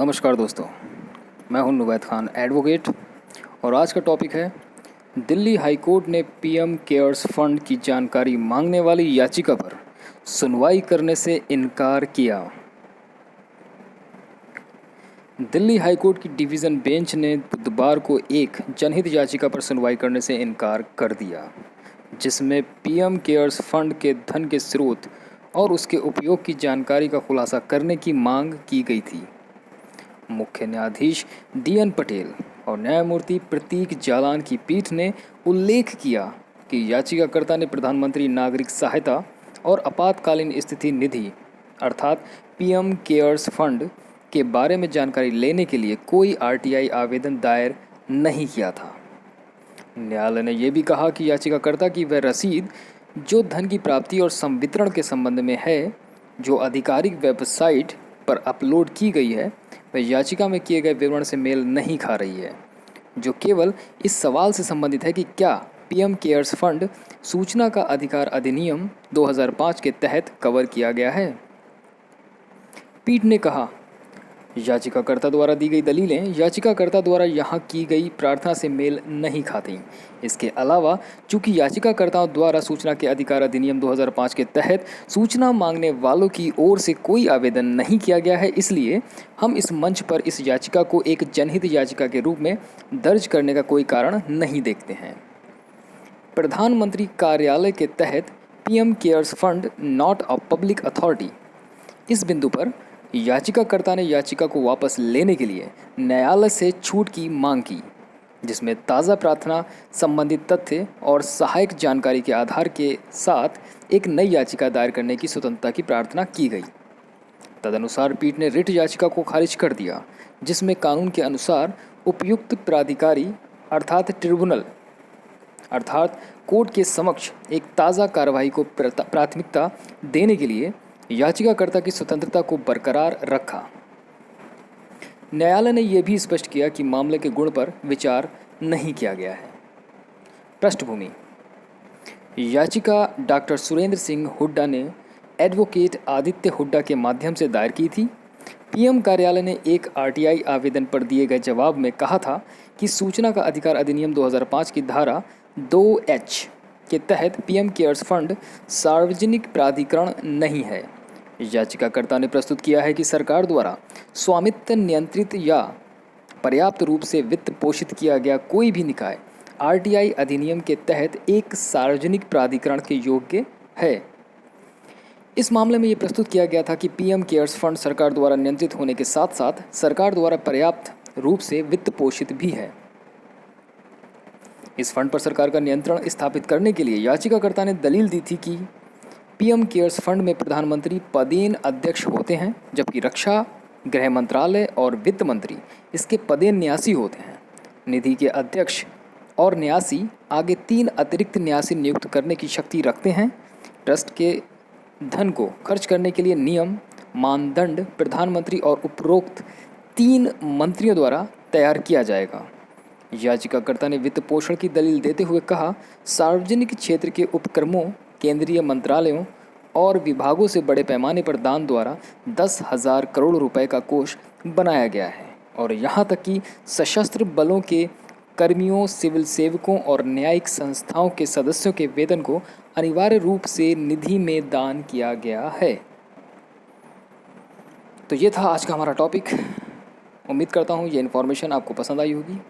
नमस्कार दोस्तों, मैं हूं नुवैद खान एडवोकेट और आज का टॉपिक है दिल्ली हाई कोर्ट ने पीएम केयर्स फंड की जानकारी मांगने वाली याचिका पर सुनवाई करने से इनकार किया। दिल्ली हाई कोर्ट की डिवीज़न बेंच ने बुधवार को एक जनहित याचिका पर सुनवाई करने से इनकार कर दिया, जिसमें पीएम केयर्स फंड के धन के स्रोत और उसके उपयोग की जानकारी का खुलासा करने की मांग की गई थी। मुख्य न्यायाधीश DN पटेल और न्यायमूर्ति प्रतीक जालान की पीठ ने उल्लेख किया कि याचिकाकर्ता ने प्रधानमंत्री नागरिक सहायता और आपातकालीन स्थिति निधि अर्थात पीएम केयर्स फंड के बारे में जानकारी लेने के लिए कोई RTI आवेदन दायर नहीं किया था। न्यायालय ने यह भी कहा कि याचिकाकर्ता की वह रसीद जो धन की प्राप्ति और संवितरण के संबंध में है, जो आधिकारिक वेबसाइट पर अपलोड की गई है, वह याचिका में किए गए विवरण से मेल नहीं खा रही है, जो केवल इस सवाल से संबंधित है कि क्या पीएम केयर्स फंड सूचना का अधिकार अधिनियम 2005 के तहत कवर किया गया है। पीठ ने कहा, याचिकाकर्ता द्वारा दी गई दलीलें याचिकाकर्ता द्वारा यहाँ की गई प्रार्थना से मेल नहीं खाती। इसके अलावा चूंकि याचिकाकर्ताओं द्वारा सूचना के अधिकार अधिनियम 2005 के तहत सूचना मांगने वालों की ओर से कोई आवेदन नहीं किया गया है, इसलिए हम इस मंच पर इस याचिका को एक जनहित याचिका के रूप में दर्ज करने का कोई कारण नहीं देखते हैं। प्रधानमंत्री कार्यालय के तहत PM cares fund not a public authority. इस बिंदु पर याचिकाकर्ता ने याचिका को वापस लेने के लिए न्यायालय से छूट की मांग की, जिसमें ताज़ा प्रार्थना, संबंधित तथ्य और सहायक जानकारी के आधार के साथ एक नई याचिका दायर करने की स्वतंत्रता की प्रार्थना की गई। तदनुसार पीठ ने रिट याचिका को खारिज कर दिया, जिसमें कानून के अनुसार उपयुक्त प्राधिकारी अर्थात ट्रिब्यूनल अर्थात कोर्ट के समक्ष एक ताज़ा कार्रवाई को प्राथमिकता देने के लिए याचिकाकर्ता की स्वतंत्रता को बरकरार रखा। न्यायालय ने यह भी स्पष्ट किया कि मामले के गुण पर विचार नहीं किया गया है। पृष्ठभूमि: याचिका डॉक्टर सुरेंद्र सिंह हुड्डा ने एडवोकेट आदित्य हुड्डा के माध्यम से दायर की थी। पीएम कार्यालय ने एक RTI आवेदन पर दिए गए जवाब में कहा था कि सूचना का अधिकार अधिनियम 2005 की धारा 2H के तहत पीएम केयर्स फंड सार्वजनिक प्राधिकरण नहीं है। याचिकाकर्ता ने प्रस्तुत किया है कि सरकार द्वारा स्वामित्व नियंत्रित या पर्याप्त रूप से वित्त पोषित किया गया कोई भी निकाय RTI अधिनियम के तहत एक सार्वजनिक प्राधिकरण के योग्य है। इस मामले में यह प्रस्तुत किया गया था कि पीएम केयर्स फंड सरकार द्वारा नियंत्रित होने के साथ साथ सरकार द्वारा पर्याप्त रूप से वित्त पोषित भी है। इस फंड पर सरकार का नियंत्रण स्थापित करने के लिए याचिकाकर्ता ने दलील दी थी कि पीएम केयर्स फंड में प्रधानमंत्री पदेन अध्यक्ष होते हैं, जबकि रक्षा, गृह मंत्रालय और वित्त मंत्री इसके पदेन न्यासी होते हैं। निधि के अध्यक्ष और न्यासी आगे 3 अतिरिक्त न्यासी नियुक्त करने की शक्ति रखते हैं। ट्रस्ट के धन को खर्च करने के लिए नियम, मानदंड प्रधानमंत्री और उपरोक्त 3 मंत्रियों द्वारा तैयार किया जाएगा। याचिकाकर्ता ने वित्त पोषण की दलील देते हुए कहा, सार्वजनिक क्षेत्र के उपक्रमों, केंद्रीय मंत्रालयों और विभागों से बड़े पैमाने पर दान द्वारा 10,000 करोड़ रुपए का कोष बनाया गया है और यहाँ तक कि सशस्त्र बलों के कर्मियों, सिविल सेवकों और न्यायिक संस्थाओं के सदस्यों के वेतन को अनिवार्य रूप से निधि में दान किया गया है। तो ये था आज का हमारा टॉपिक। उम्मीद करता हूँ ये इन्फॉर्मेशन आपको पसंद आई होगी।